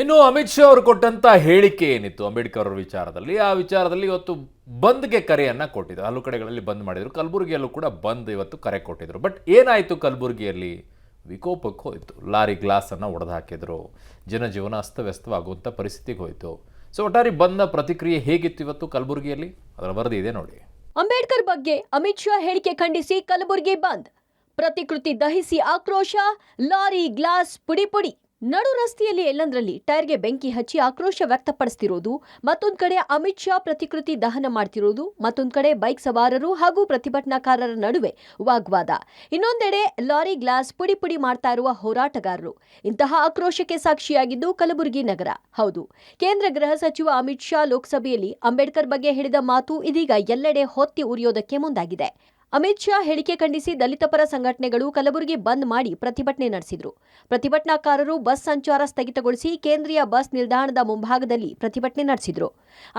ಇನ್ನು ಅಮಿತ್ ಶಾ ಅವರು ಕೊಟ್ಟಂತ ಹೇಳಿಕೆ ಏನಿತ್ತು ಅಂಬೇಡ್ಕರ್ ಅವರ ವಿಚಾರದಲ್ಲಿ, ಆ ವಿಚಾರದಲ್ಲಿ ಇವತ್ತು ಬಂದ್ಗೆ ಕರೆಯನ್ನ ಕೊಟ್ಟಿದ್ರು. ಹಲವು ಕಡೆಗಳಲ್ಲಿ ಬಂದ್ ಮಾಡಿದ್ರು. ಕಲಬುರಗಿಯಲ್ಲೂ ಕೂಡ ಬಂದ್ ಇವತ್ತು ಕರೆ ಕೊಟ್ಟಿದ್ರು. ಬಟ್ ಏನಾಯಿತು ಕಲಬುರಗಿಯಲ್ಲಿ? ವಿಕೋಪಕ್ಕೆ ಹೋಯಿತು. ಲಾರಿ ಗ್ಲಾಸ್ ಅನ್ನ ಒಡೆದು ಹಾಕಿದ್ರು. ಜನಜೀವನ ಅಸ್ತವ್ಯಸ್ತವಾಗುವಂಥ ಪರಿಸ್ಥಿತಿಗೆ ಹೋಯಿತು. ಸೊ ಒಟ್ಟಾರೆ ಬಂದ ಪ್ರತಿಕ್ರಿಯೆ ಹೇಗಿತ್ತು ಇವತ್ತು ಕಲಬುರಗಿಯಲ್ಲಿ? ಅದರ ವರದಿ ಇದೆ ನೋಡಿ. ಅಂಬೇಡ್ಕರ್ ಬಗ್ಗೆ ಅಮಿತ್ ಶಾ ಹೇಳಿಕೆ ಖಂಡಿಸಿ ಕಲಬುರಗಿ ಬಂದ್. ಪ್ರತಿಕೃತಿ ದಹಿಸಿ ಆಕ್ರೋಶ, ಲಾರಿ ಗ್ಲಾಸ್ ಪುಡಿ ಪುಡಿ. ನಡು ರಸ್ತೆಯಲ್ಲಿ ಎಲ್ಲಂದ್ರಲ್ಲಿ ಟೈರ್ಗೆ ಬೆಂಕಿ ಹಚ್ಚಿ ಆಕ್ರೋಶ ವ್ಯಕ್ತಪಡಿಸ್ತಿರೋದು, ಮತ್ತೊಂದ್ ಕಡೆ ಅಮಿತ್ ಶಾ ಪ್ರತಿಕೃತಿ ದಹನ ಮಾಡ್ತಿರೋದು, ಮತ್ತೊಂದ್ ಕಡೆ ಬೈಕ್ ಸವಾರರು ಹಾಗೂ ಪ್ರತಿಭಟನಾಕಾರರ ನಡುವೆ ವಾಗ್ವಾದ. ಇನ್ನೊಂದೆಡೆ ಲಾರಿ ಗ್ಲಾಸ್ ಪುಡಿ ಪುಡಿ ಮಾಡ್ತಾ ಇರುವ ಹೋರಾಟಗಾರರು. ಇಂತಹ ಆಕ್ರೋಶಕ್ಕೆ ಸಾಕ್ಷಿಯಾಗಿದ್ದು ಕಲಬುರಗಿ ನಗರ. ಹೌದು, ಕೇಂದ್ರ ಗೃಹ ಸಚಿವ ಅಮಿತ್ ಶಾ ಲೋಕಸಭೆಯಲ್ಲಿ ಅಂಬೇಡ್ಕರ್ ಬಗ್ಗೆ ಹೇಳಿದ ಮಾತು ಇದೀಗ ಎಲ್ಲೆಡೆ ಹೊತ್ತಿ ಉರಿಯೋದಕ್ಕೆ ಮುಂದಾಗಿದೆ. ಅಮಿತ್ ಶಾ ಹೇಳಿಕೆ ಖಂಡಿಸಿ ದಲಿತ ಪರ ಸಂಘಟನೆಗಳು ಕಲಬುರಗಿ ಬಂದ್ ಮಾಡಿ ಪ್ರತಿಭಟನೆ ನಡೆಸಿದ್ರು. ಪ್ರತಿಭಟನಾಕಾರರು ಬಸ್ ಸಂಚಾರ ಸ್ಥಗಿತಗೊಳಿಸಿ ಕೇಂದ್ರೀಯ ಬಸ್ ನಿಲ್ದಾಣದ ಮುಂಭಾಗದಲ್ಲಿ ಪ್ರತಿಭಟನೆ ನಡೆಸಿದ್ರು.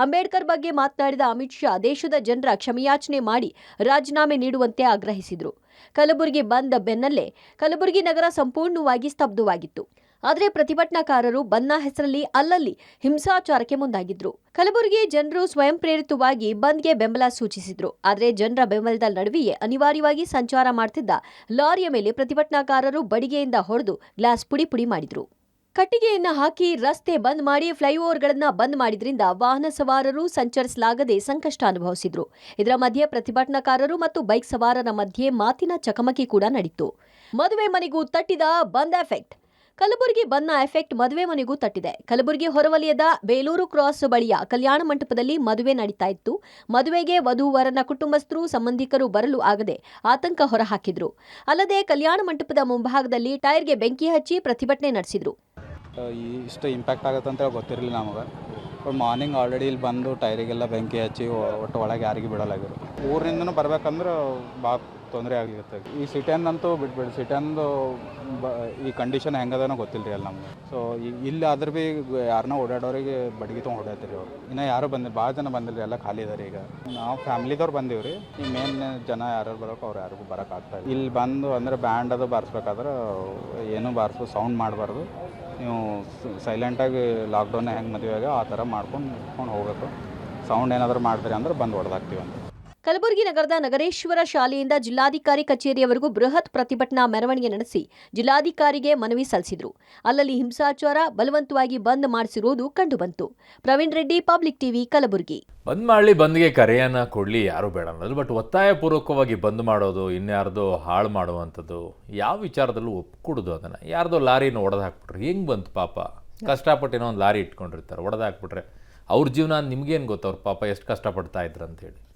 ಅಂಬೇಡ್ಕರ್ ಬಗ್ಗೆ ಮಾತನಾಡಿದ ಅಮಿತ್ ಶಾ ದೇಶದ ಜನರ ಕ್ಷಮೆಯಾಚನೆ ಮಾಡಿ ರಾಜೀನಾಮೆ ನೀಡುವಂತೆ ಆಗ್ರಹಿಸಿದ್ರು. ಕಲಬುರಗಿ ಬಂದ್ ಬೆನ್ನಲ್ಲೇ ಕಲಬುರಗಿ ನಗರ ಸಂಪೂರ್ಣವಾಗಿ ಸ್ತಬ್ಧವಾಗಿತ್ತು. ಆದರೆ ಪ್ರತಿಭಟನಾಕಾರರು ಬಂದ್ನ ಹೆಸರಲ್ಲಿ ಅಲ್ಲಲ್ಲಿ ಹಿಂಸಾಚಾರಕ್ಕೆ ಮುಂದಾಗಿದ್ರು. ಕಲಬುರಗಿ ಜನರು ಸ್ವಯಂ ಪ್ರೇರಿತವಾಗಿ ಬಂದ್ಗೆ ಬೆಂಬಲ ಸೂಚಿಸಿದ್ರು. ಆದರೆ ಜನರ ಬೆಂಬಲದ ನಡುವೆಯೇ ಅನಿವಾರ್ಯವಾಗಿ ಸಂಚಾರ ಮಾಡ್ತಿದ್ದ ಲಾರಿಯ ಮೇಲೆ ಪ್ರತಿಭಟನಾಕಾರರು ಬಡಿಗೆಯಿಂದ ಹೊಡೆದು ಗ್ಲಾಸ್ ಪುಡಿ ಪುಡಿ ಮಾಡಿದ್ರು. ಕಟ್ಟಿಗೆಯನ್ನ ಹಾಕಿ ರಸ್ತೆ ಬಂದ್ ಮಾಡಿ ಫ್ಲೈಓವರ್ಗಳನ್ನ ಬಂದ್ ಮಾಡಿದ್ರಿಂದ ವಾಹನ ಸವಾರರು ಸಂಚರಿಸಲಾಗದೆ ಸಂಕಷ್ಟ ಅನುಭವಿಸಿದ್ರು. ಇದರ ಮಧ್ಯೆ ಪ್ರತಿಭಟನಾಕಾರರು ಮತ್ತು ಬೈಕ್ ಸವಾರರ ಮಧ್ಯೆ ಮಾತಿನ ಚಕಮಕಿ ಕೂಡ ನಡೆಯಿತು. ಮದುವೆ ಮನೆಗೂ ತಟ್ಟಿದ ಬಂದ್ ಎಫೆಕ್ಟ್. ಕಲಬುರಗಿ ಬಂದ್ನ ಎಫೆಕ್ಟ್ ಮದುವೆ ಮನೆಗೂ ತಟ್ಟಿದೆ. ಕಲಬುರಗಿ ಹೊರವಲಯದ ಬೇಲೂರು ಕ್ರಾಸ್ ಬಳಿಯ ಕಲ್ಯಾಣ ಮಂಟಪದಲ್ಲಿ ಮದುವೆ ನಡೀತಾ ಇತ್ತು. ಮದುವೆಗೆ ವಧು-ವರನ ಕುಟುಂಬಸ್ಥರು ಸಂಬಂಧಿಕರು ಬರಲು ಆಗದೆ ಆತಂಕ ಹೊರಹಾಕಿದ್ರು. ಅಲ್ಲದೆ ಕಲ್ಯಾಣ ಮಂಟಪದ ಮುಂಭಾಗದಲ್ಲಿ ಟೈರ್ಗೆ ಬೆಂಕಿ ಹಚ್ಚಿ ಪ್ರತಿಭಟನೆ ನಡೆಸಿದ್ರು. ಇಷ್ಟು ಇಂಪ್ಯಾಕ್ಟ್ ಆಗುತ್ತೆ ಅಂತ ಗೊತ್ತಿರಲಿಲ್ಲ ನಮಗೆ. ಮಾರ್ನಿಂಗ್ ಆಲ್ರೆಡಿ ಇಲ್ಲಿ ಬಂದು ಟೈರಿಗೆಲ್ಲ ಬೆಂಕಿ ಹಚ್ಚಿ ಒಟ್ಟು ಒಳಗೆ ಯಾರಿಗೂ ಬಿಡಲಾಗಿರು. ಊರಿಂದನೂ ಬರ್ಬೇಕಂದ್ರೆ ಭಾಳ ತೊಂದರೆ ಆಗಿರುತ್ತೆ. ಈ ಸಿಟಿಯನ್ನಂತೂ ಬಿಟ್ಬಿಡಿ, ಸಿಟಿಯಂದು ಈ ಕಂಡೀಷನ್ ಹೆಂಗದನೋ ಗೊತ್ತಿಲ್ಲ ರೀ ಅಲ್ಲಿ ನಮ್ಗೆ. ಸೊ ಇಲ್ಲಿ ಆದ್ರೆ ಭೀ ಯಾರನ್ನ ಓಡಾಡೋರಿಗೆ ಬಡ್ಗಿ ತೊಗೊಂಡು ಹೊಡ್ಯಾತ್ರಿ ಅವ್ರು. ಇನ್ನು ಯಾರೂ ಬಂದಿಲ್ಲ, ಭಾಳ ಜನ ಬಂದಿಲ್ಲ, ಎಲ್ಲ ಖಾಲಿ ಇದಾರೆ. ಈಗ ನಾವು ಫ್ಯಾಮಿಲಿದವ್ರು ಬಂದೀವಿ ರೀ. ಈ ಮೇನ್ ಜನ ಯಾರು ಬರೋಕೆ ಅವ್ರು ಯಾರಿಗೂ ಬರೋಕ್ಕಾಗ್ತಾ ಇಲ್ಲ. ಇಲ್ಲಿ ಬಂದು ಅಂದರೆ ಬ್ಯಾಂಡ್ ಅದು ಬಾರಿಸ್ಬೇಕಾದ್ರೆ ಏನೂ ಸೌಂಡ್ ಮಾಡಬಾರ್ದು. ನೀವು ಸೈಲೆಂಟಾಗಿ ಲಾಕ್ಡೌನ್ ಹೆಂಗೆ ಮದುವೆಯಾಗ ಆ ಥರ ಮಾಡ್ಕೊಂಡು ಹೋಗಬೇಕು. ಸೌಂಡ್ ಏನಾದರೂ ಮಾಡಿದ್ರಿ ಅಂದ್ರೆ ಬಂದು ಹೊಡೆದಾಕ್ತೀವಿ ಅಂತ. ಕಲಬುರಗಿ ನಗರದ ನಗರೇಶ್ವರ ಶಾಲೆಯಿಂದ ಜಿಲ್ಲಾಧಿಕಾರಿ ಕಚೇರಿಯವರೆಗೂ ಬೃಹತ್ ಪ್ರತಿಭಟನಾ ಮೆರವಣಿಗೆ ನಡೆಸಿ ಜಿಲ್ಲಾಧಿಕಾರಿಗೆ ಮನವಿ ಸಲ್ಲಿಸಿದ್ರು. ಅಲ್ಲಲ್ಲಿ ಹಿಂಸಾಚಾರ, ಬಲವಂತವಾಗಿ ಬಂದ್ ಮಾಡಿಸಿರುವುದು ಕಂಡುಬಂತು. Praveen Reddy, public TV, Kalaburagi. ಬಂದ್ ಮಾಡಲಿ, ಬಂದ್ಗೆ ಕರೆಯನ್ನ ಕೊಡಲಿ, ಯಾರು ಬೇಡ ಅನ್ನೋದು. ಬಟ್ ಒತ್ತಾಯಪೂರ್ವಕವಾಗಿ ಬಂದ್ ಮಾಡೋದು, ಇನ್ಯಾರ್ದೋ ಹಾಳು ಮಾಡುವಂಥದ್ದು, ಯಾವ ವಿಚಾರದಲ್ಲೂ ಒಪ್ಕೊಡುದು ಅದನ್ನು. ಯಾರ್ದೋ ಲಾರಿನ ಒಡೆದು ಹಾಕ್ಬಿಟ್ರೆ ಹೆಂಗೆ ಬಂತು ಪಾಪ? ಕಷ್ಟಪಟ್ಟೇನೋ ಒಂದು ಲಾರಿ ಇಟ್ಕೊಂಡಿರ್ತಾರೆ, ಒಡೆದು ಹಾಕ್ಬಿಟ್ರೆ ಅವ್ರ ಜೀವನ ನಿಮ್ಗೇನು ಗೊತ್ತು? ಅವ್ರ ಪಾಪ ಎಷ್ಟು ಕಷ್ಟಪಡ್ತಾ ಇದ್ರು ಅಂತೇಳಿ.